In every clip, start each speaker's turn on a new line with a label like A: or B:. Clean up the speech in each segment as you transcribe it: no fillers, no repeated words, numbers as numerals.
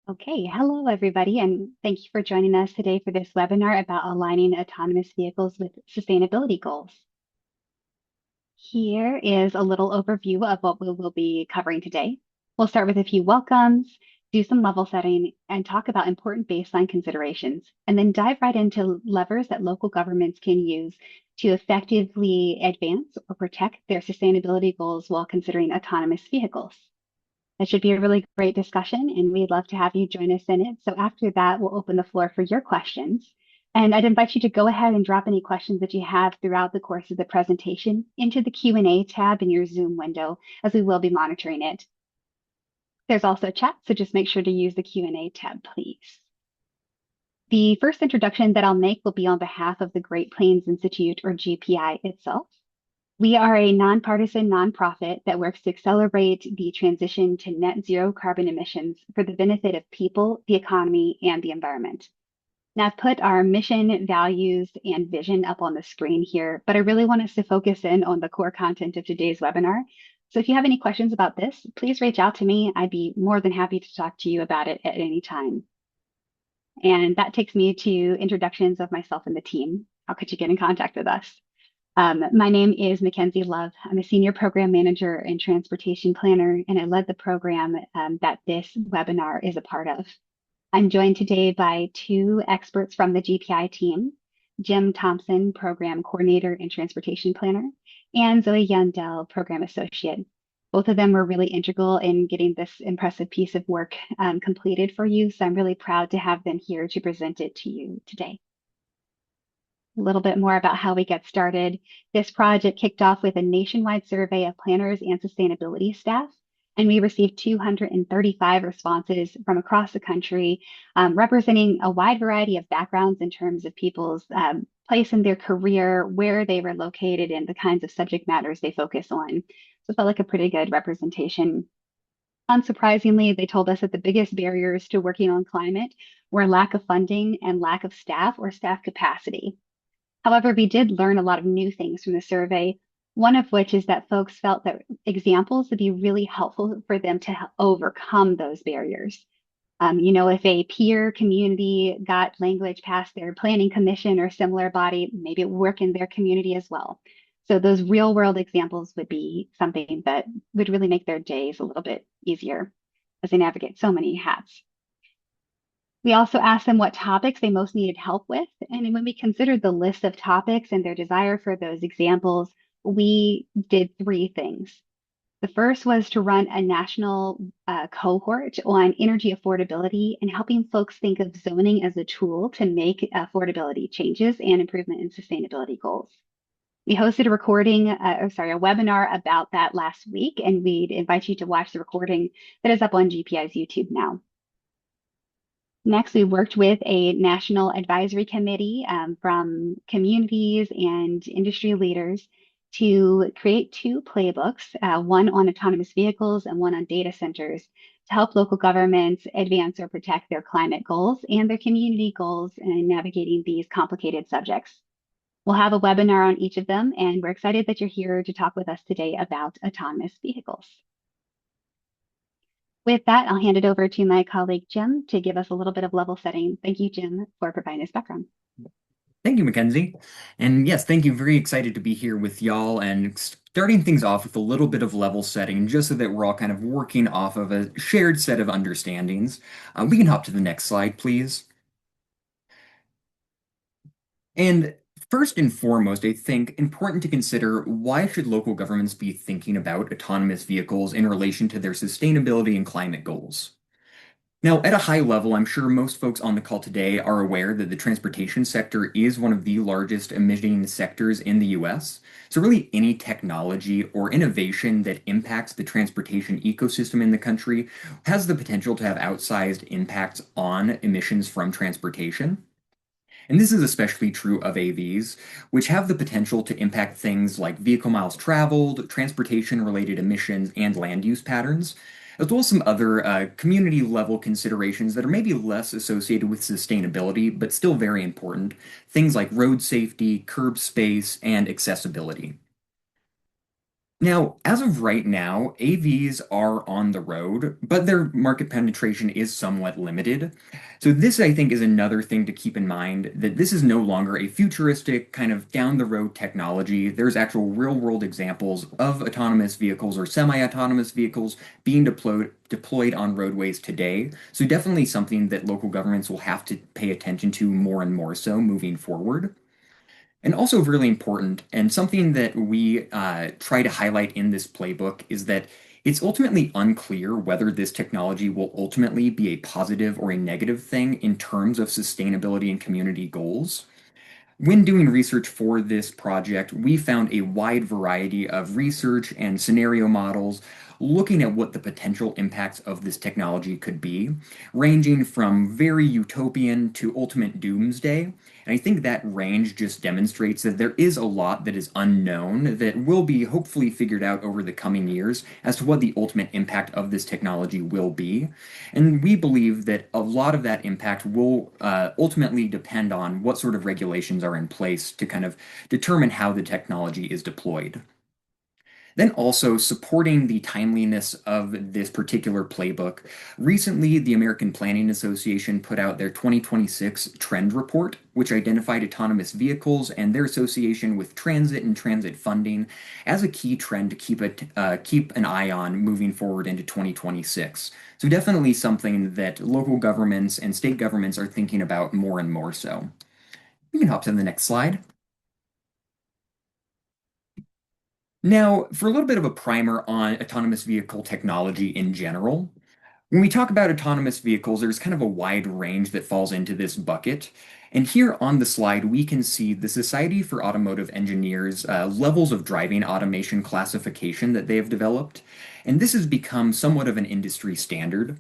A: Okay, hello everybody, and thank you for joining us today for this webinar about aligning autonomous vehicles with sustainability goals. Here is a little overview of what we will be covering today. We'll start with a few welcomes, do some level setting, and talk about important baseline considerations, and then dive right into levers that local governments can use to effectively advance or protect their sustainability goals while considering autonomous vehicles. That should be a really great discussion, and we'd love to have you join us in it. So after that, we'll open the floor for your questions. And I'd invite you to go ahead and drop any questions that you have throughout the course of the presentation into the Q&A tab in your Zoom window, as we will be monitoring it. There's also chat, so just make sure to use the Q&A tab, please. The first introduction that I'll make will be on behalf of the Great Plains Institute, or GPI itself. We are a nonpartisan nonprofit that works to accelerate the transition to net zero carbon emissions for the benefit of people, the economy, and the environment. Now, I've put our mission, values, and vision up on the screen here, but I really want us to focus in on the core content of today's webinar. So if you have any questions about this, please reach out to me. I'd be more than happy to talk to you about it at any time. And that takes me to introductions of myself and the team. How could you get in contact with us? My name is Mackenzie Love. I'm a senior program manager and transportation planner, and I led the program that this webinar is a part of. I'm joined today by two experts from the GPI team, Jim Thompson, program coordinator and transportation planner, and Zoe Yandel, program associate. Both of them were really integral in getting this impressive piece of work completed for you, so I'm really proud to have them here to present it to you today. A little bit more about how we get started. This project kicked off with a nationwide survey of planners and sustainability staff, and we received 235 responses from across the country, representing a wide variety of backgrounds in terms of people's place in their career, where they were located, and the kinds of subject matters they focus on. So it felt like a pretty good representation. Unsurprisingly, they told us that the biggest barriers to working on climate were lack of funding and lack of staff or staff capacity. However, we did learn a lot of new things from the survey, one of which is that folks felt that examples would be really helpful for them to overcome those barriers. If a peer community got language past their planning commission or similar body, maybe it would work in their community as well. So those real world examples would be something that would really make their days a little bit easier as they navigate so many hats. We also asked them what topics they most needed help with. And when we considered the list of topics and their desire for those examples, we did three things. The first was to run a national cohort on energy affordability and helping folks think of zoning as a tool to make affordability changes and improvement in sustainability goals. We hosted a webinar about that last week, and we'd invite you to watch the recording that is up on GPI's YouTube now. Next, we worked with a national advisory committee from communities and industry leaders to create two playbooks, one on autonomous vehicles and one on data centers, to help local governments advance or protect their climate goals and their community goals in navigating these complicated subjects. We'll have a webinar on each of them, and we're excited that you're here to talk with us today about autonomous vehicles. With that, I'll hand it over to my colleague, Jim, to give us a little bit of level setting. Thank you, Jim, for providing this background.
B: Thank you, Mackenzie. And yes, thank you. Very excited to be here with y'all and starting things off with a little bit of level setting, just so that we're all kind of working off of a shared set of understandings. We can hop to the next slide, please. And first and foremost, I think important to consider, why should local governments be thinking about autonomous vehicles in relation to their sustainability and climate goals? Now, at a high level, I'm sure most folks on the call today are aware that the transportation sector is one of the largest emitting sectors in the US. So really any technology or innovation that impacts the transportation ecosystem in the country has the potential to have outsized impacts on emissions from transportation. And this is especially true of AVs, which have the potential to impact things like vehicle miles traveled, transportation-related emissions, and land use patterns, as well as some other community-level considerations that are maybe less associated with sustainability, but still very important, things like road safety, curb space, and accessibility. Now, as of right now, AVs are on the road, but their market penetration is somewhat limited. So, this I think is another thing to keep in mind that this is no longer a futuristic kind of down the road technology. There's actual real world examples of autonomous vehicles or semi autonomous vehicles being deployed on roadways today. So, definitely something that local governments will have to pay attention to more and more so moving forward. And also, really important, and something that we try to highlight in this playbook is that it's ultimately unclear whether this technology will ultimately be a positive or a negative thing in terms of sustainability and community goals. When doing research for this project, we found a wide variety of research and scenario models looking at what the potential impacts of this technology could be, ranging from very utopian to ultimate doomsday. And I think that range just demonstrates that there is a lot that is unknown that will be hopefully figured out over the coming years as to what the ultimate impact of this technology will be. And we believe that a lot of that impact will ultimately depend on what sort of regulations are in place to kind of determine how the technology is deployed. Then also supporting the timeliness of this particular playbook. Recently, the American Planning Association put out their 2026 trend report, which identified autonomous vehicles and their association with transit and transit funding as a key trend to keep an eye on moving forward into 2026. So definitely something that local governments and state governments are thinking about more and more so. We can hop to the next slide. Now, for a little bit of a primer on autonomous vehicle technology in general, when we talk about autonomous vehicles, there's kind of a wide range that falls into this bucket. And here on the slide, we can see the Society for Automotive Engineers levels of driving automation classification that they have developed. And this has become somewhat of an industry standard.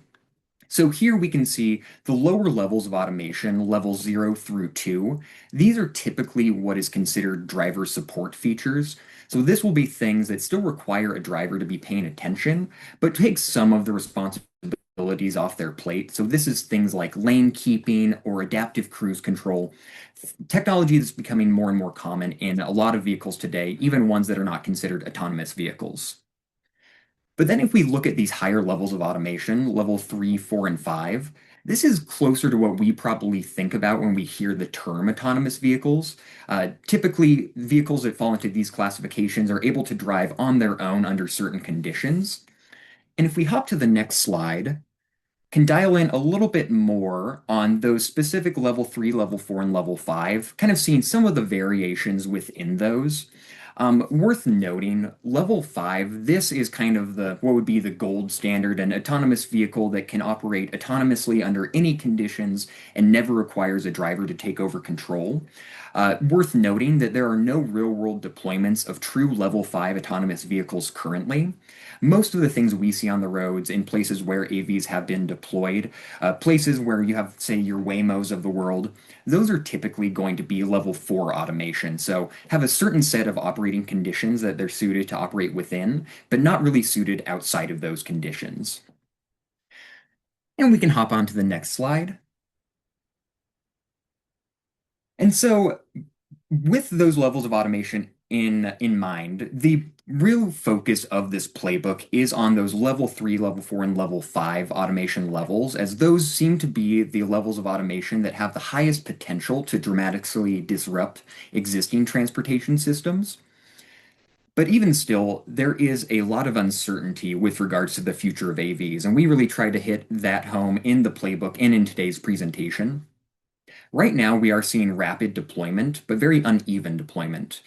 B: So here we can see the lower levels of automation, levels 0 through 2. These are typically what is considered driver support features. So this will be things that still require a driver to be paying attention, but take some of the responsibilities off their plate. So this is things like lane keeping or adaptive cruise control. Technology that's becoming more and more common in a lot of vehicles today, even ones that are not considered autonomous vehicles. But then if we look at these higher levels of automation, level 3, 4, and 5, this is closer to what we probably think about when we hear the term autonomous vehicles. Typically, vehicles that fall into these classifications are able to drive on their own under certain conditions. And if we hop to the next slide, can dial in a little bit more on those specific level 3, level 4, and level 5, kind of seeing some of the variations within those. Worth noting, level 5, this is kind of the what would be the gold standard, an autonomous vehicle that can operate autonomously under any conditions and never requires a driver to take over control. Worth noting that there are no real-world deployments of true level 5 autonomous vehicles currently. Most of the things we see on the roads in places where AVs have been deployed, places where you have, say, your Waymos of the world, those are typically going to be level 4 automation. So have a certain set of operating conditions that they're suited to operate within, but not really suited outside of those conditions. And we can hop on to the next slide. And so with those levels of automation in mind, the real focus of this playbook is on those level 3, level 4, and level 5 automation levels, as those seem to be the levels of automation that have the highest potential to dramatically disrupt existing transportation systems. But even still, there is a lot of uncertainty with regards to the future of AVs, and we really tried to hit that home in the playbook and in today's presentation. Right now, we are seeing rapid deployment, but very uneven deployment.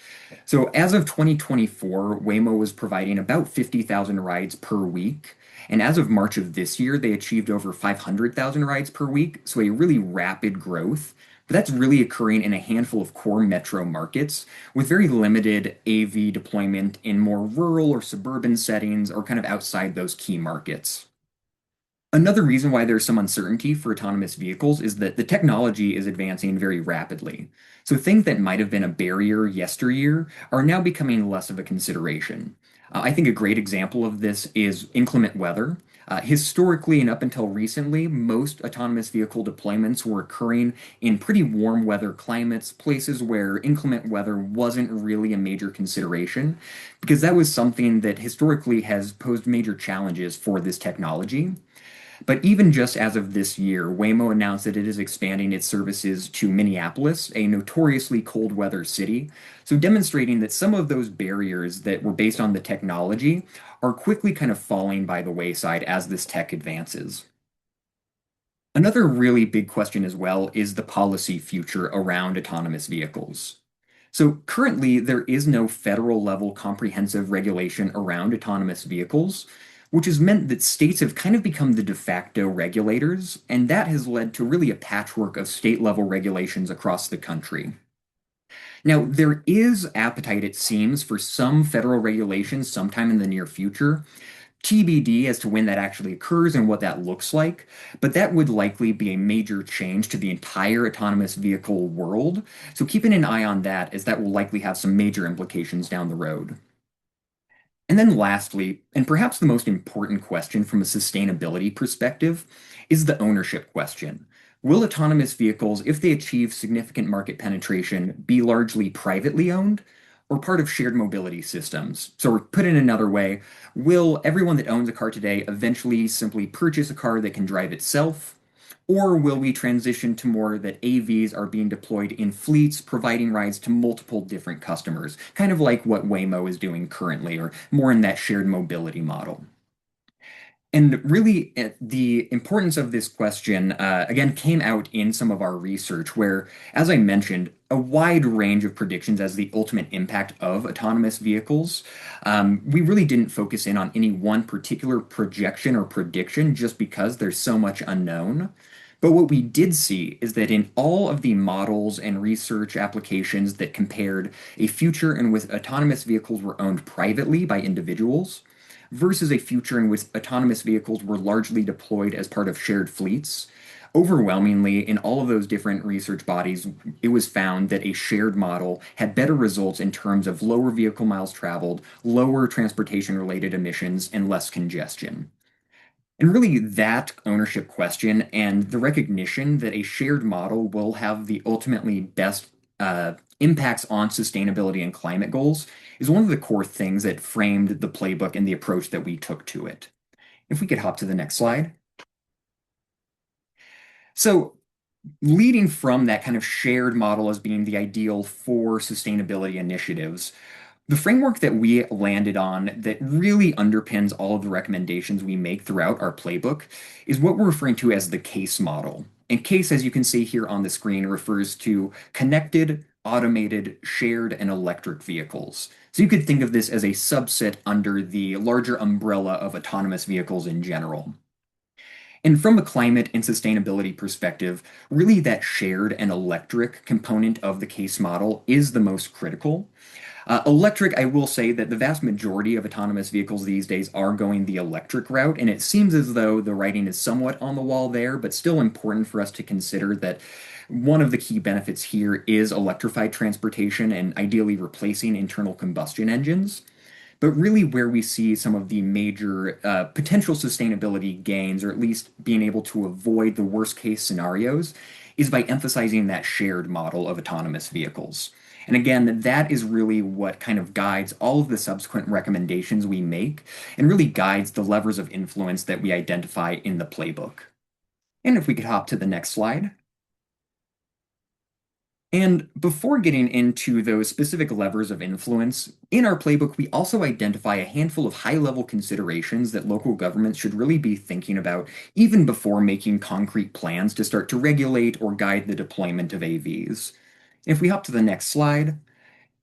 B: So, as of 2024, Waymo was providing about 50,000 rides per week. And as of March of this year, they achieved over 500,000 rides per week. So, a really rapid growth. But that's really occurring in a handful of core metro markets with very limited AV deployment in more rural or suburban settings or kind of outside those key markets. Another reason why there's some uncertainty for autonomous vehicles is that the technology is advancing very rapidly. So things that might have been a barrier yesteryear are now becoming less of a consideration. I think a great example of this is inclement weather. Historically and up until recently, most autonomous vehicle deployments were occurring in pretty warm weather climates, places where inclement weather wasn't really a major consideration, because that was something that historically has posed major challenges for this technology. But even just as of this year, Waymo announced that it is expanding its services to Minneapolis, a notoriously cold weather city. So, demonstrating that some of those barriers that were based on the technology are quickly kind of falling by the wayside as this tech advances. Another really big question as well is the policy future around autonomous vehicles. So currently, there is no federal level comprehensive regulation around autonomous vehicles, which has meant that states have kind of become the de facto regulators, and that has led to really a patchwork of state level regulations across the country. Now, there is appetite, it seems, for some federal regulations sometime in the near future, TBD as to when that actually occurs and what that looks like, but that would likely be a major change to the entire autonomous vehicle world. So keeping an eye on that, as that will likely have some major implications down the road. And then lastly, and perhaps the most important question from a sustainability perspective, is the ownership question. Will autonomous vehicles, if they achieve significant market penetration, be largely privately owned or part of shared mobility systems? So, put in another way, will everyone that owns a car today eventually simply purchase a car that can drive itself? Or will we transition to more that AVs are being deployed in fleets, providing rides to multiple different customers, kind of like what Waymo is doing currently, or more in that shared mobility model? And really, the importance of this question, again, came out in some of our research, where, as I mentioned, a wide range of predictions as the ultimate impact of autonomous vehicles. We really didn't focus in on any one particular projection or prediction just because there's so much unknown. But what we did see is that in all of the models and research applications that compared a future in which autonomous vehicles were owned privately by individuals, versus a future in which autonomous vehicles were largely deployed as part of shared fleets. Overwhelmingly, in all of those different research bodies, it was found that a shared model had better results in terms of lower vehicle miles traveled, lower transportation related emissions, and less congestion. And really, that ownership question and the recognition that a shared model will have the ultimately best impacts on sustainability and climate goals is one of the core things that framed the playbook and the approach that we took to it. If we could hop to the next slide. So, leading from that kind of shared model as being the ideal for sustainability initiatives, the framework that we landed on that really underpins all of the recommendations we make throughout our playbook is what we're referring to as the CASE model. And CASE, as you can see here on the screen, refers to connected, automated, shared, and electric vehicles. So you could think of this as a subset under the larger umbrella of autonomous vehicles in general. And from a climate and sustainability perspective, really that shared and electric component of the CASE model is the most critical. Electric, I will say that the vast majority of autonomous vehicles these days are going the electric route, and it seems as though the writing is somewhat on the wall there, but still important for us to consider that one of the key benefits here is electrified transportation and ideally replacing internal combustion engines. But really, where we see some of the major potential sustainability gains, or at least being able to avoid the worst case scenarios, is by emphasizing that shared model of autonomous vehicles. And again, that is really what kind of guides all of the subsequent recommendations we make and really guides the levers of influence that we identify in the playbook. And if we could hop to the next slide. And before getting into those specific levers of influence, in our playbook, we also identify a handful of high level considerations that local governments should really be thinking about even before making concrete plans to start to regulate or guide the deployment of AVs. If we hop to the next slide,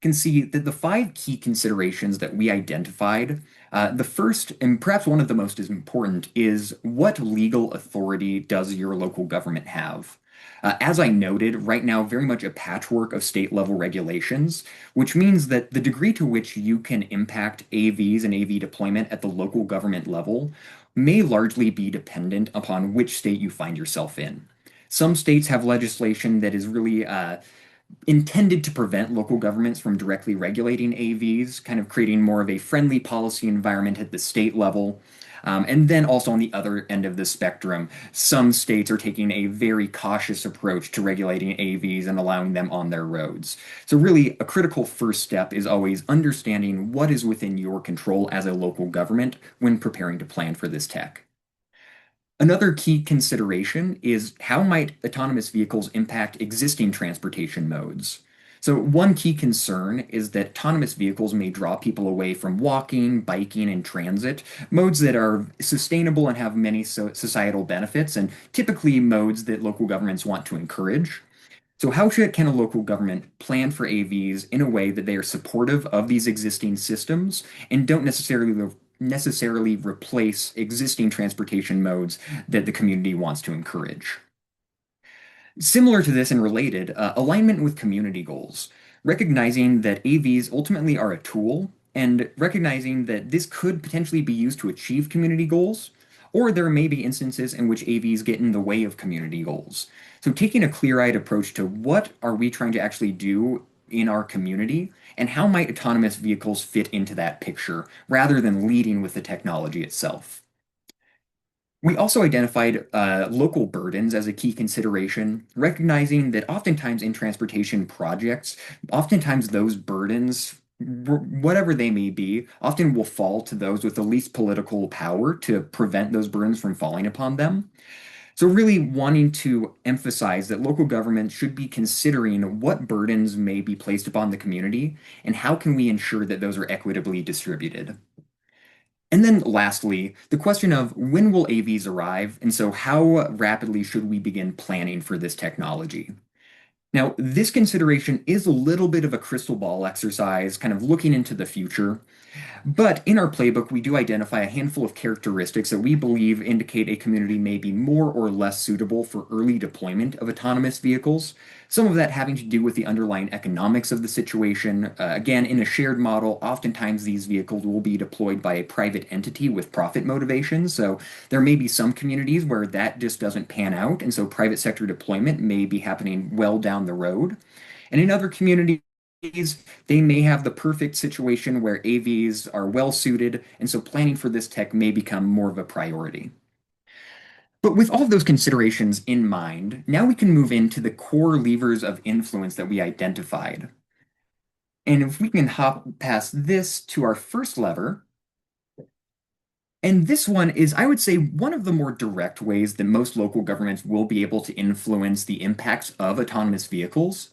B: can see that the five key considerations that we identified, the first, and perhaps one of the most is important, is what legal authority does your local government have? As I noted, right now, very much a patchwork of state level regulations, which means that the degree to which you can impact AVs and AV deployment at the local government level may largely be dependent upon which state you find yourself in. Some states have legislation that is really intended to prevent local governments from directly regulating AVs, kind of creating more of a friendly policy environment at the state level. And then also on the other end of the spectrum, some states are taking a very cautious approach to regulating AVs and allowing them on their roads. So, really, a critical first step is always understanding what is within your control as a local government when preparing to plan for this tech. Another key consideration is how might autonomous vehicles impact existing transportation modes? So, one key concern is that autonomous vehicles may draw people away from walking, biking, and transit, modes that are sustainable and have many societal benefits, and typically modes that local governments want to encourage. So, can a local government plan for AVs in a way that they are supportive of these existing systems and don't necessarily replace existing transportation modes that the community wants to encourage? Similar to this and related, alignment with community goals, recognizing that AVs ultimately are a tool and recognizing that this could potentially be used to achieve community goals, or there may be instances in which AVs get in the way of community goals. So taking a clear-eyed approach to what are we trying to actually do in our community and how might autonomous vehicles fit into that picture rather than leading with the technology itself. We also identified local burdens as a key consideration, recognizing that oftentimes in transportation projects, oftentimes those burdens, whatever they may be, often will fall to those with the least political power to prevent those burdens from falling upon them. So, really wanting to emphasize that local governments should be considering what burdens may be placed upon the community and how can we ensure that those are equitably distributed. And then lastly, the question of when will AVs arrive, and so how rapidly should we begin planning for this technology? Now, this consideration is a little bit of a crystal ball exercise, kind of looking into the future. But in our playbook, we do identify a handful of characteristics that we believe indicate a community may be more or less suitable for early deployment of autonomous vehicles. Some of that having to do with the underlying economics of the situation. Again, in a shared model, oftentimes these vehicles will be deployed by a private entity with profit motivations. So there may be some communities where that just doesn't pan out, and so private sector deployment may be happening well down the road. And in other communities, they may have the perfect situation where AVs are well suited, and so planning for this tech may become more of a priority. But with all of those considerations in mind, now we can move into the core levers of influence that we identified. And if we can hop past this to our first lever, and this one is, I would say, one of the more direct ways that most local governments will be able to influence the impacts of autonomous vehicles.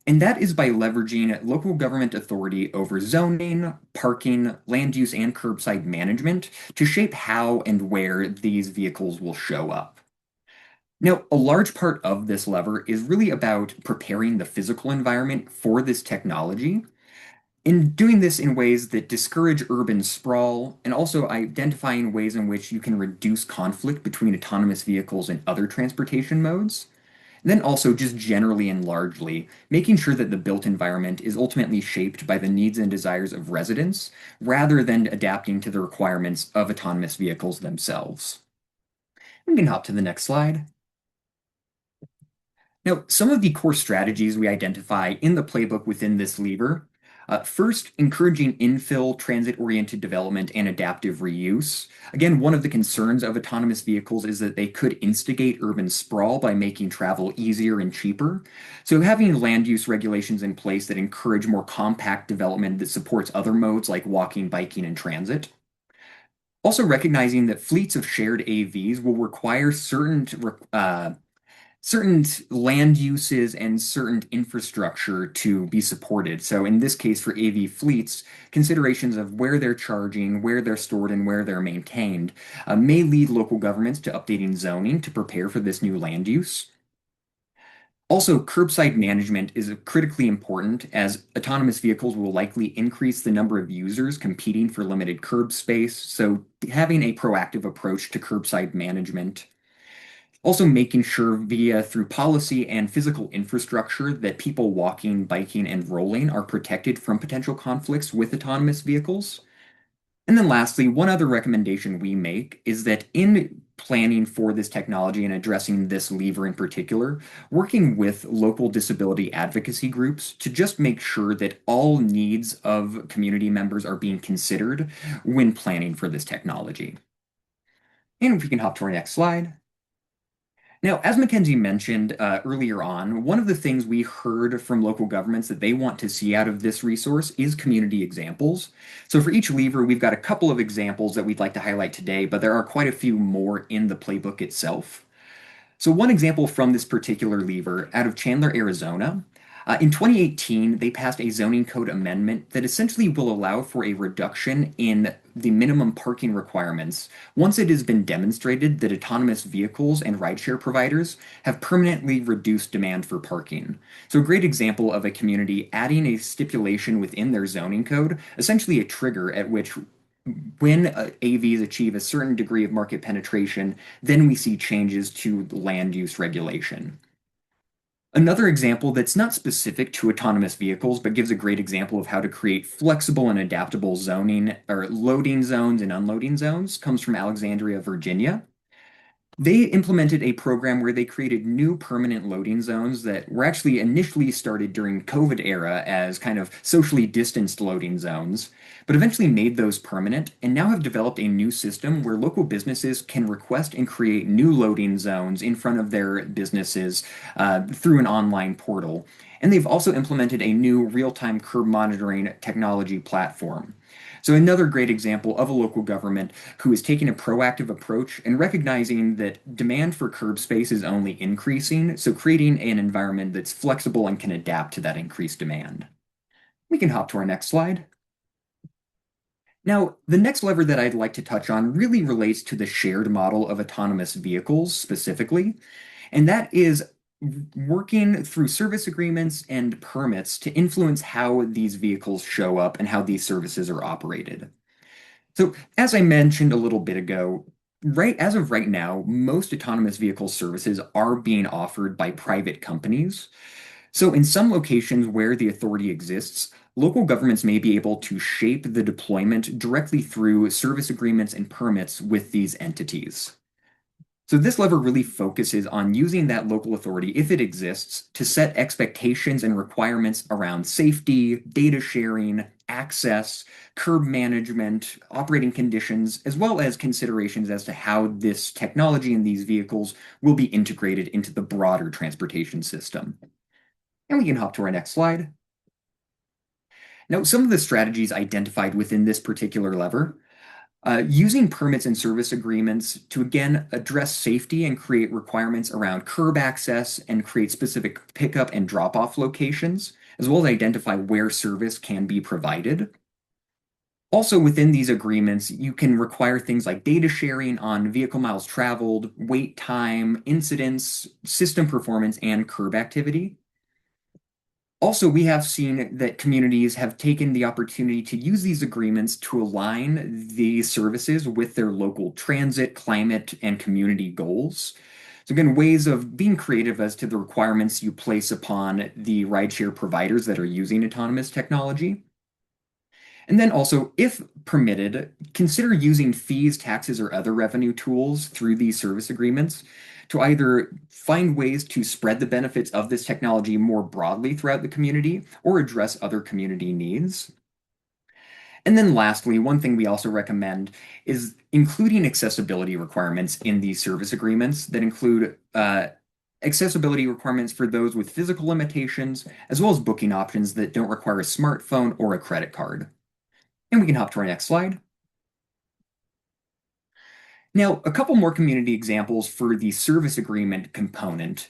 B: And that is by leveraging local government authority over zoning, parking, land use, and curbside management to shape how and where these vehicles will show up. Now, a large part of this lever is really about preparing the physical environment for this technology, in doing this in ways that discourage urban sprawl, and also identifying ways in which you can reduce conflict between autonomous vehicles and other transportation modes. And then also, just generally and largely, making sure that the built environment is ultimately shaped by the needs and desires of residents, rather than adapting to the requirements of autonomous vehicles themselves. We can hop to the next slide. Now, some of the core strategies we identify in the playbook within this lever. First, encouraging infill, transit-oriented development and adaptive reuse. Again, one of the concerns of autonomous vehicles is that they could instigate urban sprawl by making travel easier and cheaper. So having land use regulations in place that encourage more compact development that supports other modes like walking, biking, and transit. Also recognizing that fleets of shared AVs will require certain land uses and certain infrastructure to be supported. So in this case, for AV fleets, considerations of where they're charging, where they're stored, and where they're maintained may lead local governments to updating zoning to prepare for this new land use. Also, curbside management is critically important as autonomous vehicles will likely increase the number of users competing for limited curb space. So having a proactive approach to curbside management. Also making sure through policy and physical infrastructure that people walking, biking, and rolling are protected from potential conflicts with autonomous vehicles. And then lastly, one other recommendation we make is that in planning for this technology and addressing this lever in particular, working with local disability advocacy groups to just make sure that all needs of community members are being considered when planning for this technology. And if we can hop to our next slide. Now, as Mackenzie mentioned earlier on, one of the things we heard from local governments that they want to see out of this resource is community examples. So for each lever, we've got a couple of examples that we'd like to highlight today, but there are quite a few more in the playbook itself. So, one example from this particular lever out of Chandler, Arizona. In 2018, they passed a zoning code amendment that essentially will allow for a reduction in the minimum parking requirements once it has been demonstrated that autonomous vehicles and rideshare providers have permanently reduced demand for parking. So, a great example of a community adding a stipulation within their zoning code, essentially a trigger at which when AVs achieve a certain degree of market penetration, then we see changes to land use regulation. Another example that's not specific to autonomous vehicles, but gives a great example of how to create flexible and adaptable zoning or loading zones and unloading zones comes from Alexandria, Virginia. They implemented a program where they created new permanent loading zones that were actually initially started during COVID era as kind of socially distanced loading zones, but eventually made those permanent and now have developed a new system where local businesses can request and create new loading zones in front of their businesses through an online portal. And they've also implemented a new real-time curb monitoring technology platform. So, another great example of a local government who is taking a proactive approach and recognizing that demand for curb space is only increasing, so creating an environment that's flexible and can adapt to that increased demand. We can hop to our next slide. Now, the next lever that I'd like to touch on really relates to the shared model of autonomous vehicles specifically, and that is working through service agreements and permits to influence how these vehicles show up and how these services are operated. So, as I mentioned a little bit ago, right as of right now, most autonomous vehicle services are being offered by private companies. So, in some locations where the authority exists, local governments may be able to shape the deployment directly through service agreements and permits with these entities. So this lever really focuses on using that local authority, if it exists, to set expectations and requirements around safety, data sharing, access, curb management, operating conditions, as well as considerations as to how this technology in these vehicles will be integrated into the broader transportation system. And we can hop to our next slide. Now, some of the strategies identified within this particular lever using permits and service agreements to again address safety and create requirements around curb access and create specific pickup and drop off locations, as well as identify where service can be provided. Also, within these agreements, you can require things like data sharing on vehicle miles traveled, wait time, incidents, system performance, and curb activity. Also, we have seen that communities have taken the opportunity to use these agreements to align these services with their local transit, climate, and community goals. So, again, ways of being creative as to the requirements you place upon the rideshare providers that are using autonomous technology. And then also, if permitted, consider using fees, taxes, or other revenue tools through these service agreements to either find ways to spread the benefits of this technology more broadly throughout the community or address other community needs. And then lastly, one thing we also recommend is including accessibility requirements in these service agreements that include accessibility requirements for those with physical limitations, as well as booking options that don't require a smartphone or a credit card. And we can hop to our next slide. Now, a couple more community examples for the service agreement component.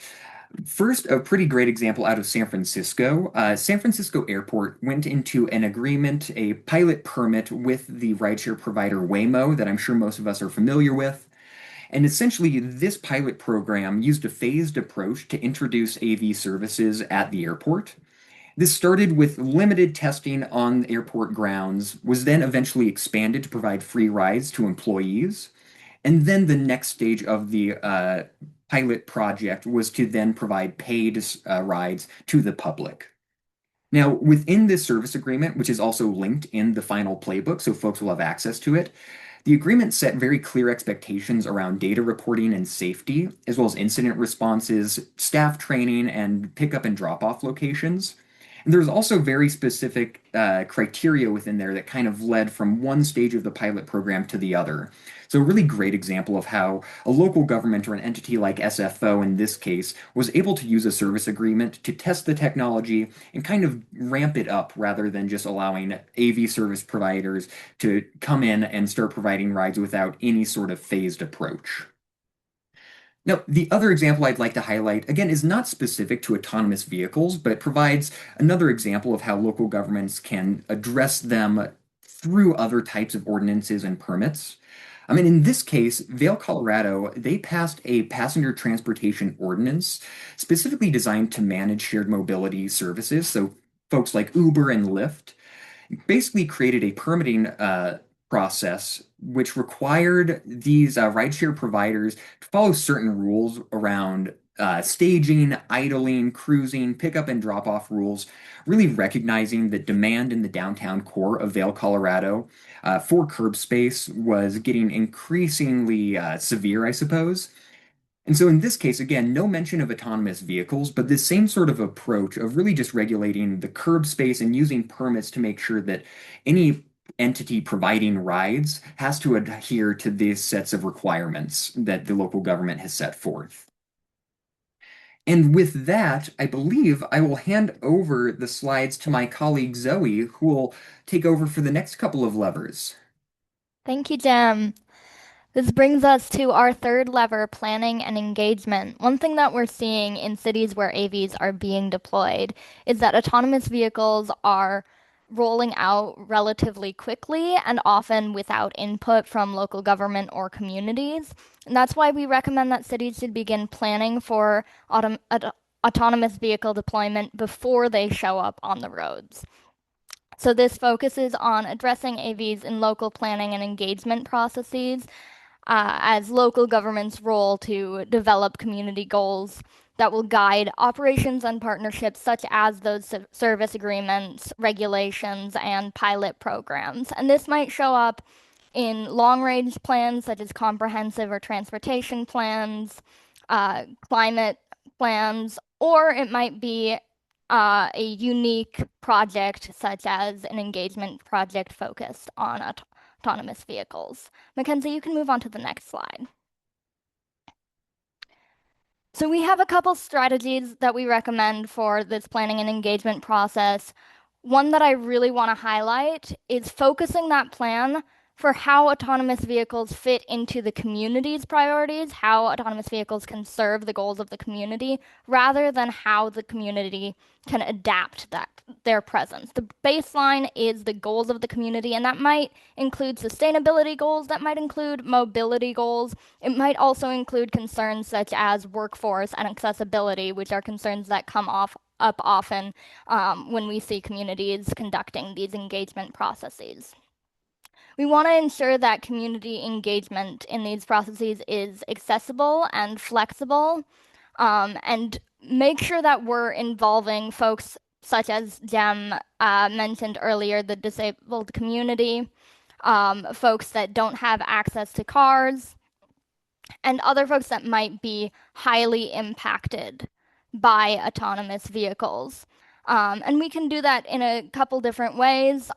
B: First, a pretty great example out of San Francisco. San Francisco Airport went into an agreement, a pilot permit with the rideshare provider Waymo, that I'm sure most of us are familiar with. And essentially, this pilot program used a phased approach to introduce AV services at the airport. This started with limited testing on airport grounds, was then eventually expanded to provide free rides to employees. And then the next stage of the pilot project was to then provide paid rides to the public. Now, within this service agreement, which is also linked in the final playbook, so folks will have access to it, the agreement set very clear expectations around data reporting and safety, as well as incident responses, staff training, and pickup and drop off locations. And there's also very specific criteria within there that kind of led from one stage of the pilot program to the other. So, a really great example of how a local government or an entity like SFO in this case was able to use a service agreement to test the technology and kind of ramp it up rather than just allowing AV service providers to come in and start providing rides without any sort of phased approach. Now, the other example I'd like to highlight, again, is not specific to autonomous vehicles, but provides another example of how local governments can address them through other types of ordinances and permits. I mean, in this case, Vail, Colorado, they passed a passenger transportation ordinance specifically designed to manage shared mobility services. So, folks like Uber and Lyft basically created a permitting process which required these rideshare providers to follow certain rules around staging, idling, cruising, pickup and drop off rules, really recognizing that demand in the downtown core of Vail, Colorado, for curb space was getting increasingly severe, I suppose. And so in this case, again, no mention of autonomous vehicles, but this same sort of approach of really just regulating the curb space and using permits to make sure that any entity providing rides has to adhere to these sets of requirements that the local government has set forth. And with that, I believe I will hand over the slides to my colleague Zoe, who will take over for the next couple of levers.
C: Thank you, Jem. This brings us to our third lever, planning and engagement. One thing that we're seeing in cities where AVs are being deployed is that autonomous vehicles are rolling out relatively quickly and often without input from local government or communities. And that's why we recommend that cities should begin planning for autonomous vehicle deployment before they show up on the roads. So this focuses on addressing AVs in local planning and engagement processes as local government's role to develop community goals that will guide operations and partnerships such as those service agreements, regulations, and pilot programs. And this might show up in long-range plans such as comprehensive or transportation plans, climate plans, or it might be a unique project such as an engagement project focused on autonomous vehicles. Mackenzie, you can move on to the next slide. So we have a couple strategies that we recommend for this planning and engagement process. One that I really want to highlight is focusing that plan for how autonomous vehicles fit into the community's priorities, how autonomous vehicles can serve the goals of the community, rather than how the community can adapt their presence. The baseline is the goals of the community, and that might include sustainability goals, that might include mobility goals. It might also include concerns such as workforce and accessibility, which are concerns that come up often when we see communities conducting these engagement processes. We want to ensure that community engagement in these processes is accessible and flexible, and make sure that we're involving folks such as Jem mentioned earlier, the disabled community, folks that don't have access to cars, and other folks that might be highly impacted by autonomous vehicles. And we can do that in a couple different ways.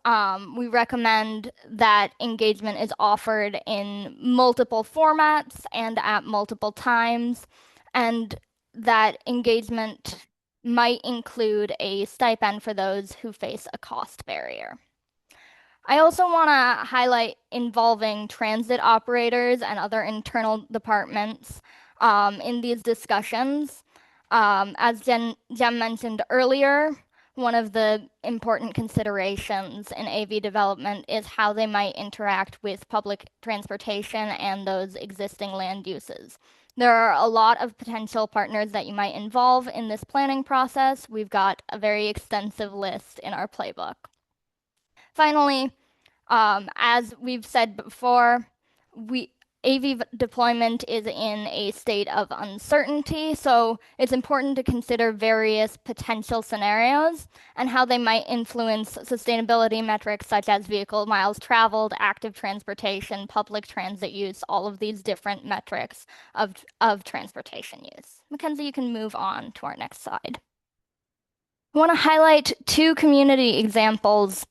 C: We recommend that engagement is offered in multiple formats and at multiple times, and that engagement might include a stipend for those who face a cost barrier. I also want to highlight involving transit operators and other internal departments in these discussions. As Jem mentioned earlier, one of the important considerations in AV development is how they might interact with public transportation and those existing land uses. There are a lot of potential partners that you might involve in this planning process. We've got a very extensive list in our playbook. Finally, as we've said before, we AV deployment is in a state of uncertainty, so it's important to consider various potential scenarios and how they might influence sustainability metrics such as vehicle miles traveled, active transportation, public transit use, all of these different metrics of transportation use. Mackenzie, you can move on to our next slide. I want to highlight two community examples.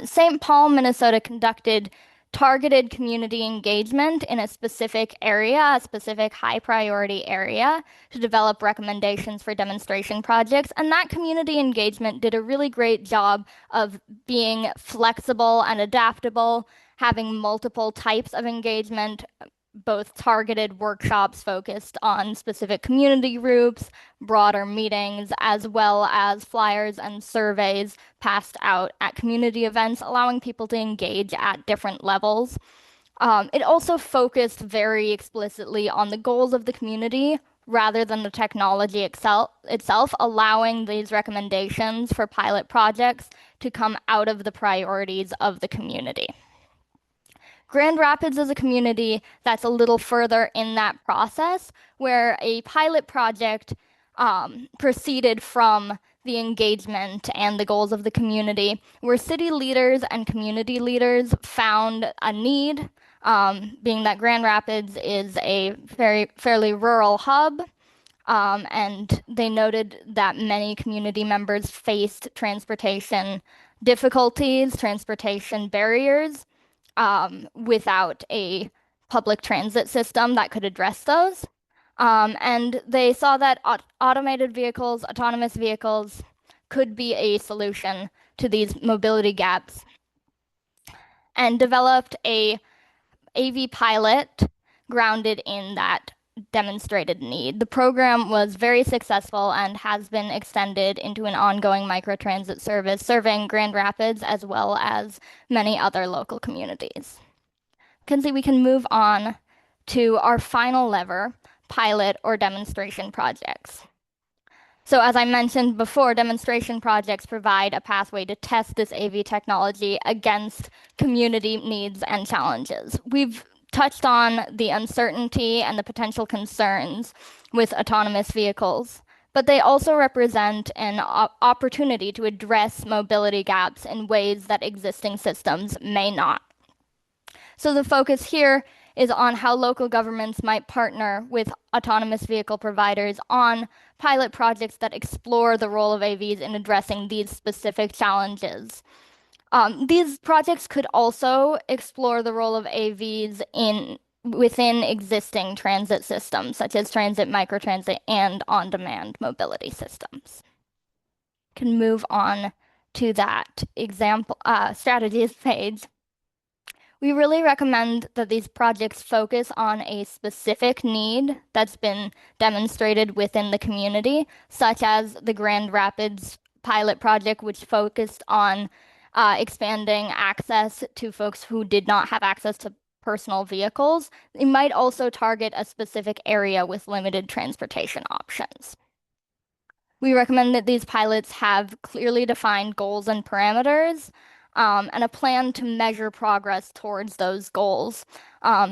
C: St. Paul, Minnesota conducted targeted community engagement in a specific area, a specific high priority area, to develop recommendations for demonstration projects. And that community engagement did a really great job of being flexible and adaptable, having multiple types of engagement, both targeted workshops focused on specific community groups, broader meetings, as well as flyers and surveys passed out at community events, allowing people to engage at different levels. It also focused very explicitly on the goals of the community rather than the technology itself, allowing these recommendations for pilot projects to come out of the priorities of the community. Grand Rapids is a community that's a little further in that process, where a pilot project proceeded from the engagement and the goals of the community, where city leaders and community leaders found a need, being that Grand Rapids is a fairly rural hub. And they noted that many community members faced transportation difficulties, transportation barriers, without a public transit system that could address those. And they saw that automated vehicles, autonomous vehicles, could be a solution to these mobility gaps, and developed a AV pilot grounded in that demonstrated need. The program was very successful and has been extended into an ongoing microtransit service serving Grand Rapids as well as many other local communities. Kenzie, we can move on to our final lever, pilot or demonstration projects. So as I mentioned before, demonstration projects provide a pathway to test this AV technology against community needs and challenges. We've touched on the uncertainty and the potential concerns with autonomous vehicles, but they also represent an opportunity to address mobility gaps in ways that existing systems may not. So the focus here is on how local governments might partner with autonomous vehicle providers on pilot projects that explore the role of AVs in addressing these specific challenges. These projects could also explore the role of AVs within existing transit systems, such as transit, microtransit, and on-demand mobility systems. Can move on to that example strategies page. We really recommend that these projects focus on a specific need that's been demonstrated within the community, such as the Grand Rapids pilot project, which focused on expanding access to folks who did not have access to personal vehicles. They might also target a specific area with limited transportation options. We recommend that these pilots have clearly defined goals and parameters, and a plan to measure progress towards those goals.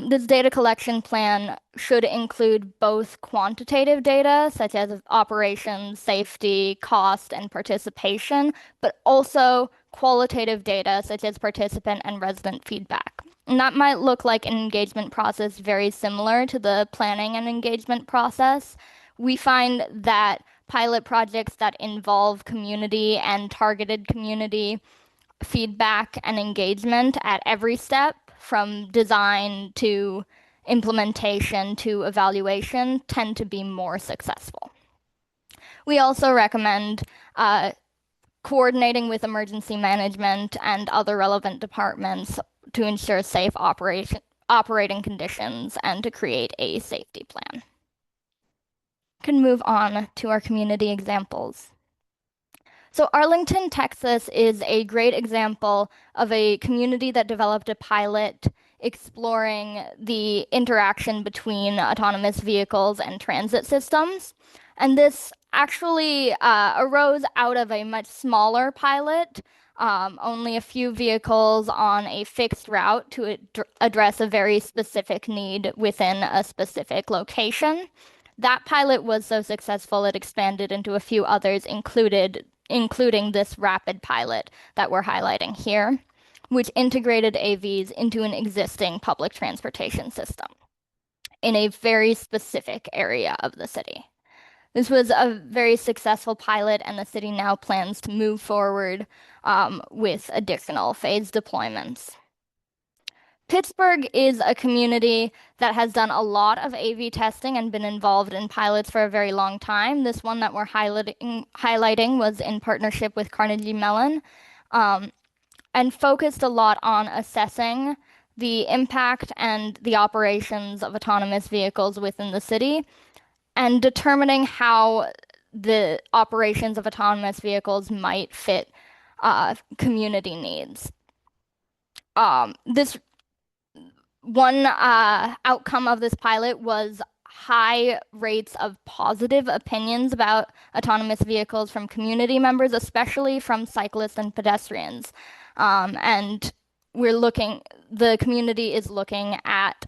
C: This data collection plan should include both quantitative data, such as operations, safety, cost, and participation, but also qualitative data, such as participant and resident feedback. And that might look like an engagement process very similar to the planning and engagement process. We find that pilot projects that involve community and targeted community feedback and engagement at every step, from design to implementation to evaluation, tend to be more successful. We also recommend coordinating with emergency management and other relevant departments to ensure safe operating conditions and to create a safety plan. Can move on to our community examples. So Arlington, Texas is a great example of a community that developed a pilot exploring the interaction between autonomous vehicles and transit systems. And this actually arose out of a much smaller pilot only a few vehicles on a fixed route to address a very specific need within a specific location. That pilot was so successful it expanded into a few others, including this rapid pilot that we're highlighting here, which integrated AVs into an existing public transportation system in a very specific area of the city. This was a very successful pilot, and the city now plans to move forward with additional phase deployments. Pittsburgh is a community that has done a lot of AV testing and been involved in pilots for a very long time. This one that we're highlighting was in partnership with Carnegie Mellon, um, and focused a lot on assessing the impact and the operations of autonomous vehicles within the city and determining how the operations of autonomous vehicles might fit community needs. This one outcome of this pilot was high rates of positive opinions about autonomous vehicles from community members, especially from cyclists and pedestrians. And the community is looking at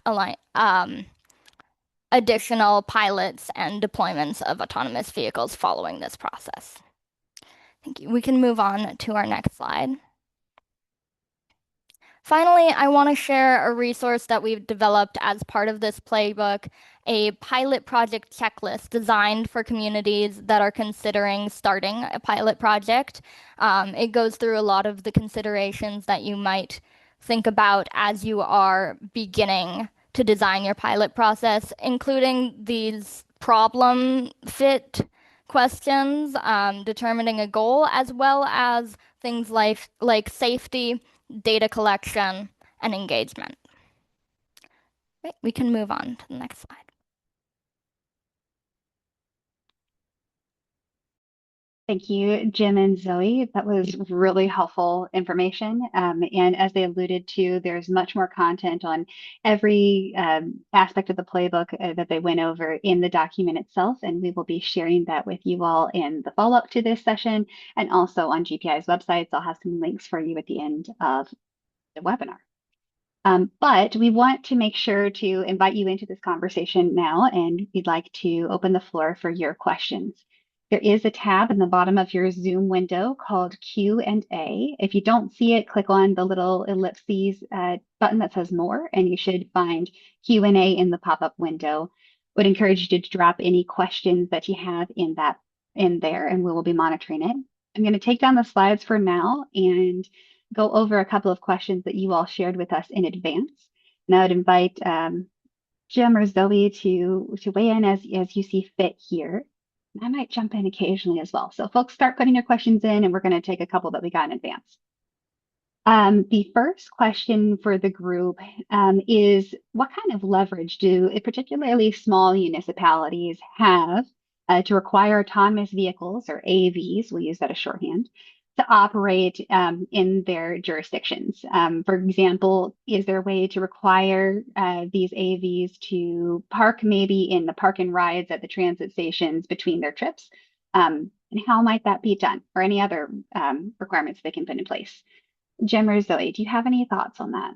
C: additional pilots and deployments of autonomous vehicles following this process. Thank you. We can move on to our next slide. Finally, I want to share a resource that we've developed as part of this playbook, a pilot project checklist designed for communities that are considering starting a pilot project. It goes through a lot of the considerations that you might think about as you are beginning to design your pilot process, including these problem fit questions, determining a goal, as well as things like safety, data collection, and engagement. Right, we can move on to the next slide.
A: Thank you, Jim and Zoe. That was really helpful information. And as they alluded to, there's much more content on every aspect of the playbook that they went over in the document itself. And we will be sharing that with you all in the follow-up to this session and also on GPI's websites. I'll have some links for you at the end of the webinar. But we want to make sure to invite you into this conversation now, and we'd like to open the floor for your questions. There is a tab in the bottom of your Zoom window called Q&A. If you don't see it, click on the little ellipses button that says More, and you should find Q&A in the pop-up window. Would encourage you to drop any questions that you have in there, and we will be monitoring it. I'm going to take down the slides for now and go over a couple of questions that you all shared with us in advance. And I would invite Jim or Zoe to weigh in as you see fit here. And I might jump in occasionally as well. So folks, start putting your questions in, and we're going to take a couple that we got in advance. The first question for the group is, what kind of leverage do particularly small municipalities have to require autonomous vehicles, or AVs, we'll use that as shorthand, to operate in their jurisdictions? For example, is there a way to require these AVs to park maybe in the park and rides at the transit stations between their trips? And how might that be done, or any other requirements they can put in place? Jim or Zoe, do you have any thoughts on that?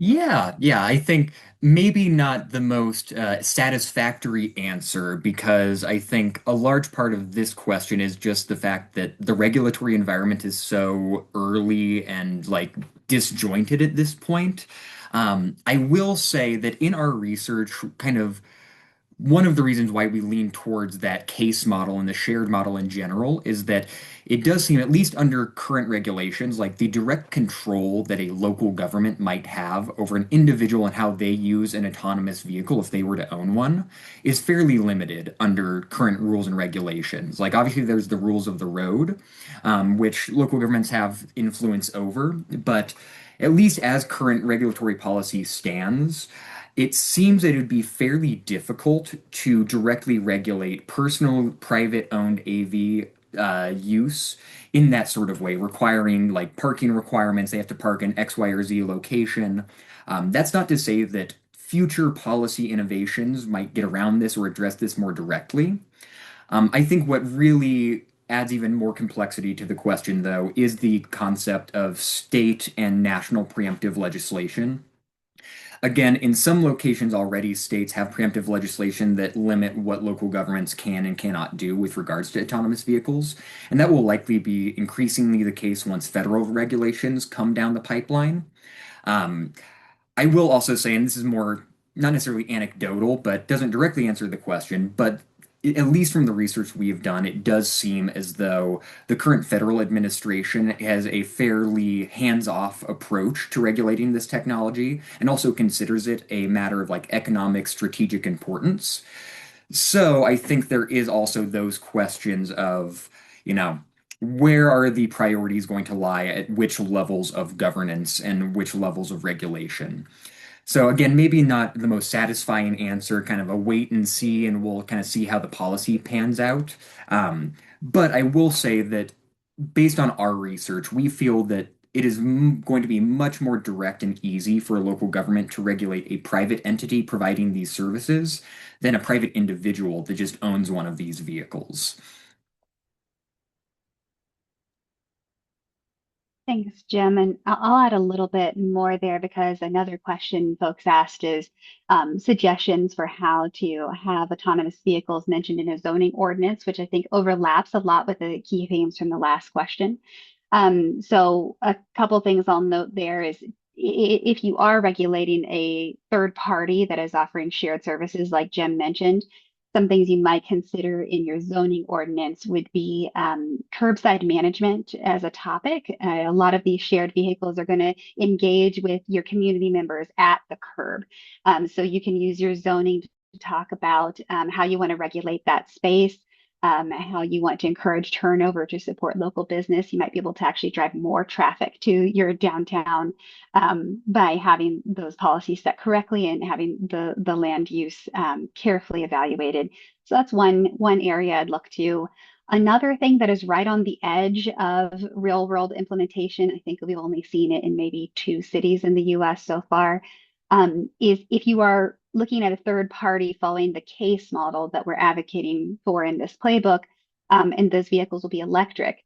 B: Yeah, I think maybe not the most satisfactory answer, because I think a large part of this question is just the fact that the regulatory environment is so early and like disjointed at this point. I will say that in our research, kind of one of the reasons why we lean towards that case model and the shared model in general is that it does seem, at least under current regulations, like the direct control that a local government might have over an individual and how they use an autonomous vehicle if they were to own one is fairly limited under current rules and regulations. Like, obviously, there's the rules of the road, which local governments have influence over, but at least as current regulatory policy stands, it seems that it would be fairly difficult to directly regulate personal, private owned AV use in that sort of way, requiring like parking requirements. They have to park in X, Y, or Z location. That's not to say that future policy innovations might get around this or address this more directly. I think what really adds even more complexity to the question, though, is the concept of state and national preemptive legislation. Again, in some locations already, states have preemptive legislation that limit what local governments can and cannot do with regards to autonomous vehicles. And that will likely be increasingly the case once federal regulations come down the pipeline. Um, I will also say, and this is more not necessarily anecdotal, but doesn't directly answer the question, but at least from the research we've done, it does seem as though the current federal administration has a fairly hands-off approach to regulating this technology and also considers it a matter of like economic strategic importance. So I think there is also those questions of, you know, where are the priorities going to lie at which levels of governance and which levels of regulation? So again, maybe not the most satisfying answer, kind of a wait and see, and we'll kind of see how the policy pans out. But I will say that based on our research, we feel that it is going to be much more direct and easy for a local government to regulate a private entity providing these services than a private individual that just owns one of these vehicles.
A: Thanks, Jim. And I'll add a little bit more there because another question folks asked is suggestions for how to have autonomous vehicles mentioned in a zoning ordinance, which I think overlaps a lot with the key themes from the last question. So a couple things I'll note there is if you are regulating a third party that is offering shared services, like Jim mentioned, some things you might consider in your zoning ordinance would be curbside management as a topic. A lot of these shared vehicles are going to engage with your community members at the curb. So you can use your zoning to talk about how you want to regulate that space, how you want to encourage turnover to support local business. You might be able to actually drive more traffic to your downtown by having those policies set correctly and having the land use carefully evaluated. So that's one area I'd look to. Another thing that is right on the edge of real world implementation, I think we've only seen it in maybe 2 cities in the US so far, is if you are looking at a third party following the case model that we're advocating for in this playbook, and those vehicles will be electric,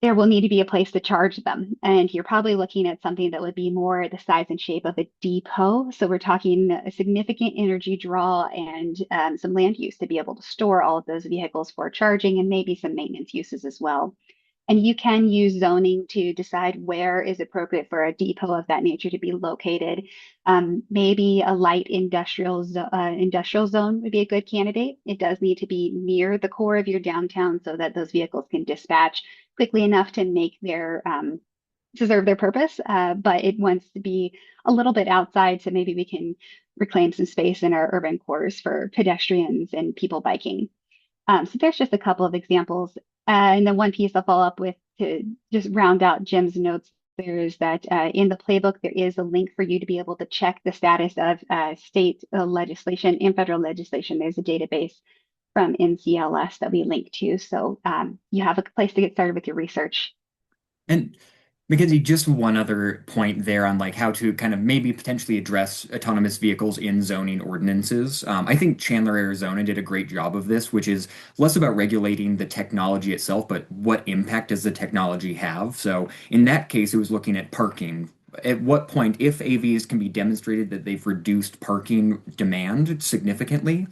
A: there will need to be a place to charge them. And you're probably looking at something that would be more the size and shape of a depot. So we're talking a significant energy draw and some land use to be able to store all of those vehicles for charging and maybe some maintenance uses as well. And you can use zoning to decide where is appropriate for a depot of that nature to be located. Maybe a light industrial zone would be a good candidate. It does need to be near the core of your downtown so that those vehicles can dispatch quickly enough to make their to serve their purpose. But it wants to be a little bit outside, so maybe we can reclaim some space in our urban cores for pedestrians and people biking. So there's just a couple of examples. And then one piece I'll follow up with to just round out Jim's notes there is that in the playbook, there is a link for you to be able to check the status of state legislation and federal legislation. There's a database from NCLS that we link to. So you have a place to get started with your research.
B: And Mackenzie, just one other point there on like how to kind of maybe potentially address autonomous vehicles in zoning ordinances. I think Chandler, Arizona did a great job of this, which is less about regulating the technology itself, but what impact does the technology have? So in that case, it was looking at parking. At what point, if AVs can be demonstrated that they've reduced parking demand significantly,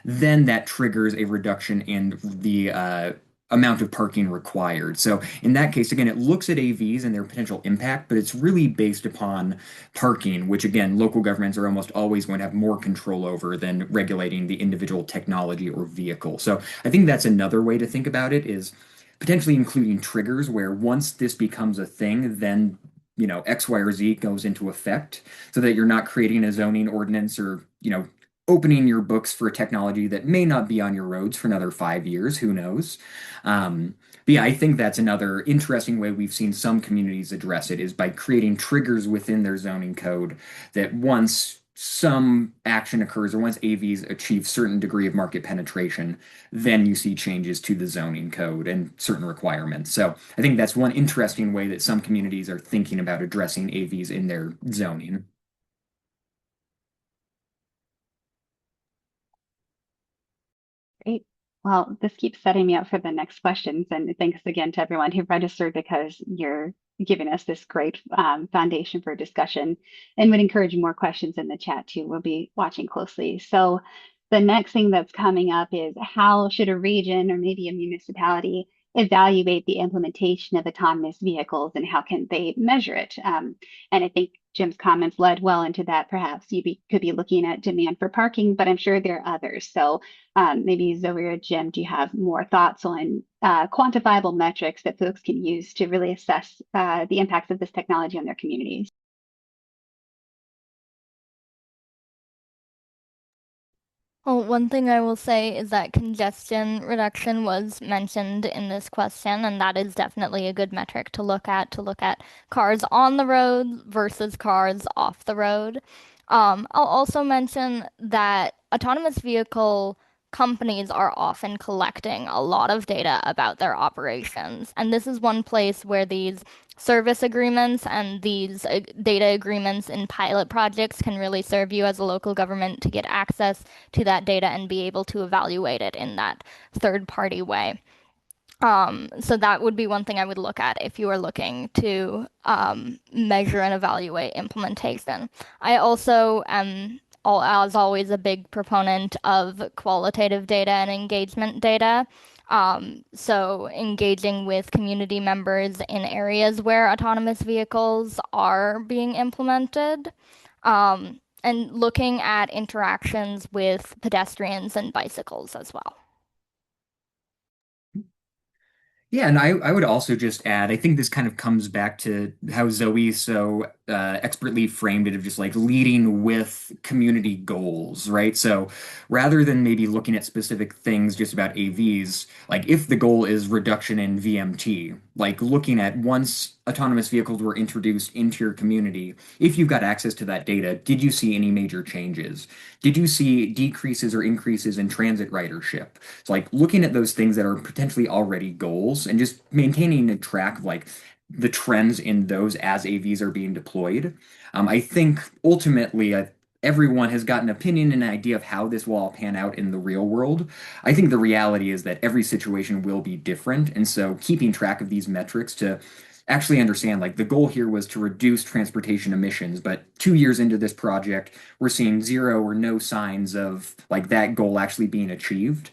B: then that triggers a reduction in the amount of parking required. So in that case, again, it looks at AVs and their potential impact, but it's really based upon parking, which again, local governments are almost always going to have more control over than regulating the individual technology or vehicle. So I think that's another way to think about it is potentially including triggers where once this becomes a thing, then X, Y, or Z goes into effect so that you're not creating a zoning ordinance or, opening your books for technology that may not be on your roads for another 5 years, who knows? But yeah, I think that's another interesting way we've seen some communities address it is by creating triggers within their zoning code that once some action occurs or once AVs achieve certain degree of market penetration, then you see changes to the zoning code and certain requirements. So I think that's one interesting way that some communities are thinking about addressing AVs in their zoning.
A: Great. Well, this keeps setting me up for the next questions. And thanks again to everyone who registered because you're giving us this great foundation for discussion and would encourage more questions in the chat too. We'll be watching closely. So the next thing that's coming up is how should a region or maybe a municipality evaluate the implementation of autonomous vehicles and how can they measure it? And I think Jim's comments led well into that. Perhaps could be looking at demand for parking, but I'm sure there are others. So maybe Zoe or Jim, do you have more thoughts on quantifiable metrics that folks can use to really assess the impacts of this technology on their communities?
C: Well, one thing I will say is that congestion reduction was mentioned in this question, and that is definitely a good metric to look at cars on the road versus cars off the road. I'll also mention that autonomous vehicle companies are often collecting a lot of data about their operations, and this is one place where these service agreements and these data agreements in pilot projects can really serve you as a local government to get access to that data and be able to evaluate it in that third party way. So that would be one thing I would look at if you are looking to measure and evaluate implementation. I also am, as always, a big proponent of qualitative data and engagement data. So engaging with community members in areas where autonomous vehicles are being implemented. And looking at interactions with pedestrians and bicycles as well.
B: Yeah, and I would also just add, I think this kind of comes back to how Zoe so expertly framed it of just like leading with community goals, right? So rather than maybe looking at specific things just about AVs, like if the goal is reduction in VMT, like looking at once autonomous vehicles were introduced into your community, if you've got access to that data, did you see any major changes? Did you see decreases or increases in transit ridership? So like looking at those things that are potentially already goals and just maintaining a track of like the trends in those as AVs are being deployed. I think ultimately everyone has got an opinion and an idea of how this will all pan out in the real world. I think the reality is that every situation will be different, and so keeping track of these metrics to actually understand like the goal here was to reduce transportation emissions, but 2 years into this project we're seeing zero or no signs of like that goal actually being achieved.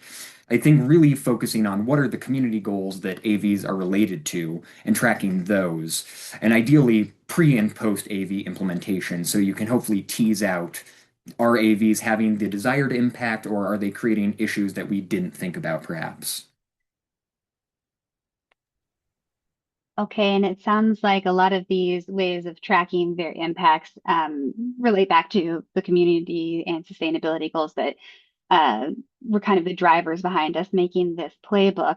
B: I think really focusing on what are the community goals that AVs are related to and tracking those, and ideally pre and post AV implementation, so you can hopefully tease out, are AVs having the desired impact or are they creating issues that we didn't think about perhaps?
A: Okay, and it sounds like a lot of these ways of tracking their impacts relate back to the community and sustainability goals that uh, were kind of the drivers behind us making this playbook.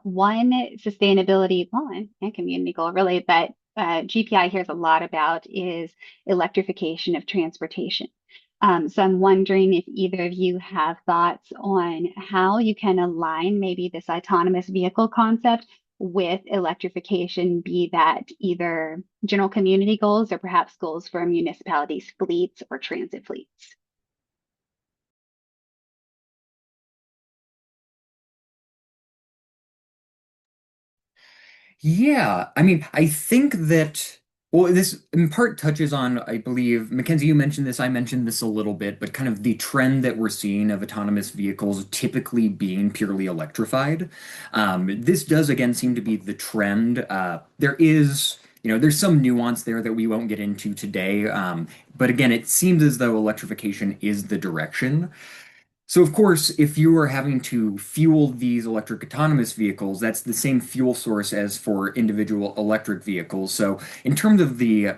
A: One sustainability, well, and community goal really that GPI hears a lot about is electrification of transportation. So I'm wondering if either of you have thoughts on how you can align maybe this autonomous vehicle concept with electrification, be that either general community goals or perhaps goals for municipalities' fleets or transit fleets.
B: Yeah, I mean, I think that, well, this in part touches on, I believe, Mackenzie, you mentioned this, I mentioned this a little bit, but kind of the trend that we're seeing of autonomous vehicles typically being purely electrified. This does again seem to be the trend. There is, there's some nuance there that we won't get into today. But again, it seems as though electrification is the direction. So, of course, if you are having to fuel these electric autonomous vehicles, that's the same fuel source as for individual electric vehicles. So, in terms of the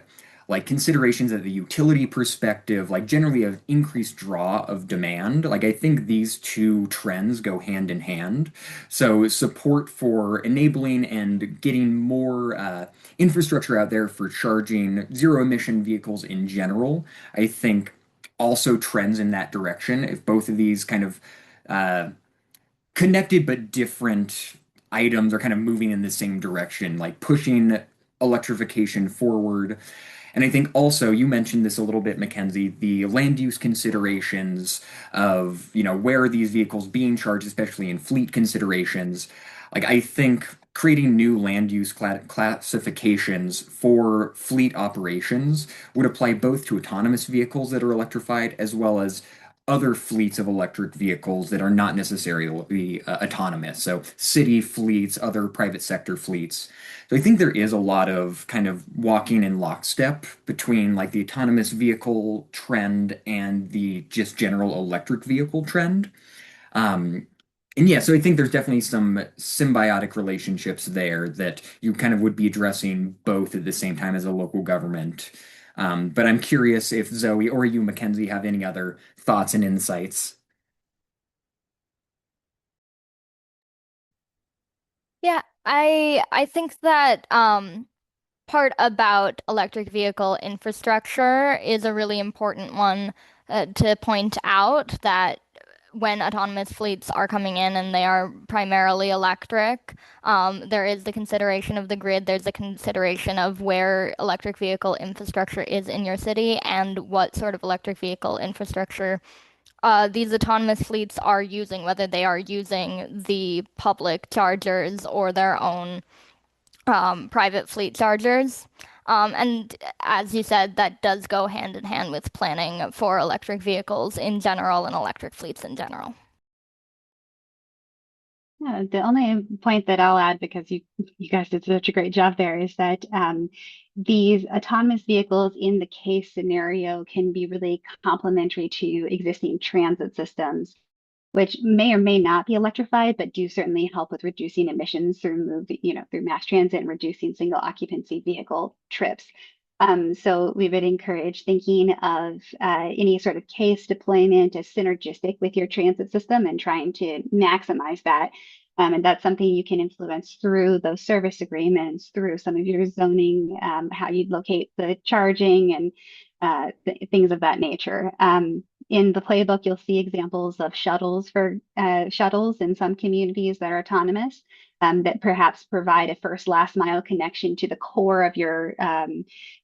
B: like considerations of the utility perspective, like generally an increased draw of demand, like I think these two trends go hand in hand. So, support for enabling and getting more infrastructure out there for charging zero emission vehicles in general, I think also trends in that direction. If both of these kind of uh, connected but different items are kind of moving in the same direction, like pushing electrification forward. And I think also you mentioned this a little bit, Mackenzie, the land use considerations of, where are these vehicles being charged, especially in fleet considerations. Like I think creating new land use classifications for fleet operations would apply both to autonomous vehicles that are electrified as well as other fleets of electric vehicles that are not necessarily autonomous. So city fleets, other private sector fleets. So I think there is a lot of kind of walking in lockstep between like the autonomous vehicle trend and the just general electric vehicle trend. Um, and yeah, so I think there's definitely some symbiotic relationships there that you kind of would be addressing both at the same time as a local government. But I'm curious if Zoe or you, Mackenzie, have any other thoughts and insights.
C: Yeah, I think that part about electric vehicle infrastructure is a really important one to point out that when autonomous fleets are coming in and they are primarily electric, there is the consideration of the grid, there's the consideration of where electric vehicle infrastructure is in your city and what sort of electric vehicle infrastructure these autonomous fleets are using, whether they are using the public chargers or their own private fleet chargers. And as you said, that does go hand in hand with planning for electric vehicles in general and electric fleets in general.
A: Yeah, the only point that I'll add, because you guys did such a great job there, is that these autonomous vehicles in the case scenario can be really complementary to existing transit systems, which may or may not be electrified, but do certainly help with reducing emissions through mass transit and reducing single occupancy vehicle trips. So we would encourage thinking of any sort of case deployment as synergistic with your transit system and trying to maximize that. And that's something you can influence through those service agreements, through some of your zoning, how you locate the charging and things of that nature. In the playbook, you'll see examples of shuttles in some communities that are autonomous, that perhaps provide a first last mile connection to the core of your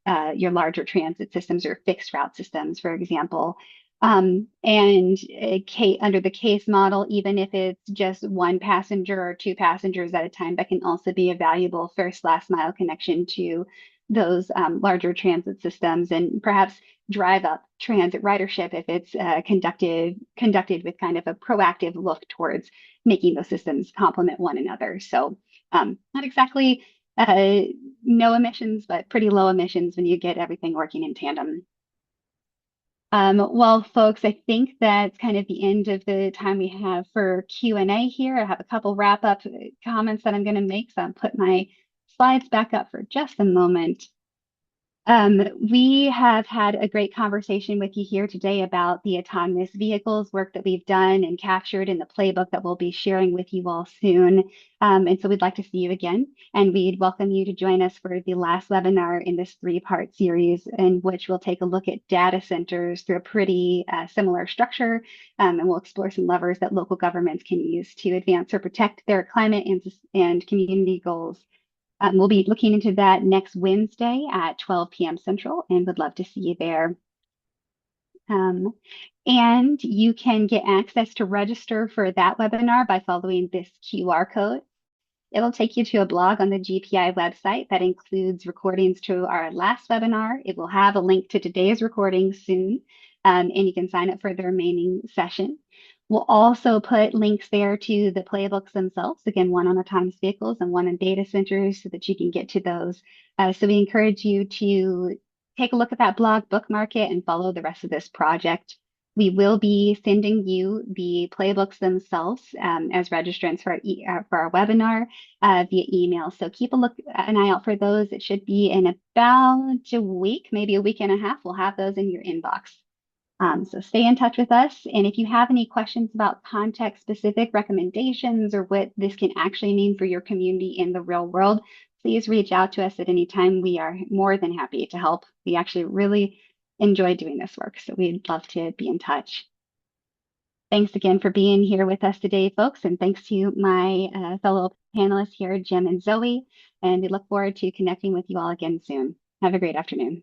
A: larger transit systems or fixed route systems, for example. And under the case model, even if it's just one passenger or two passengers at a time, that can also be a valuable first last mile connection to those larger transit systems, and perhaps drive up transit ridership if it's conducted with kind of a proactive look towards making those systems complement one another. So not exactly uh, no emissions, but pretty low emissions when you get everything working in tandem. Well, folks, I think that's kind of the end of the time we have for Q&A here. I have a couple wrap up comments that I'm going to make, so I'll put my slides back up for just a moment. We have had a great conversation with you here today about the autonomous vehicles work that we've done and captured in the playbook that we'll be sharing with you all soon. And so we'd like to see you again, and we'd welcome you to join us for the last webinar in this three-part series, in which we'll take a look at data centers through a pretty similar structure, and we'll explore some levers that local governments can use to advance or protect their climate and community goals. We'll be looking into that next Wednesday at 12 p.m. Central, and would love to see you there. And you can get access to register for that webinar by following this QR code. It'll take you to a blog on the GPI website that includes recordings to our last webinar. It will have a link to today's recording soon, and you can sign up for the remaining session. We'll also put links there to the playbooks themselves, again, one on autonomous vehicles and one on data centers, so that you can get to those. So we encourage you to take a look at that blog, bookmark it, and follow the rest of this project. We will be sending you the playbooks themselves as registrants for our webinar via email. So keep an eye out for those. It should be in about a week, maybe a week and a half. We'll have those in your inbox. So stay in touch with us. And if you have any questions about context-specific recommendations or what this can actually mean for your community in the real world, please reach out to us at any time. We are more than happy to help. We actually really enjoy doing this work, so we'd love to be in touch. Thanks again for being here with us today, folks, and thanks to my fellow panelists here, Jim and Zoe, and we look forward to connecting with you all again soon. Have a great afternoon.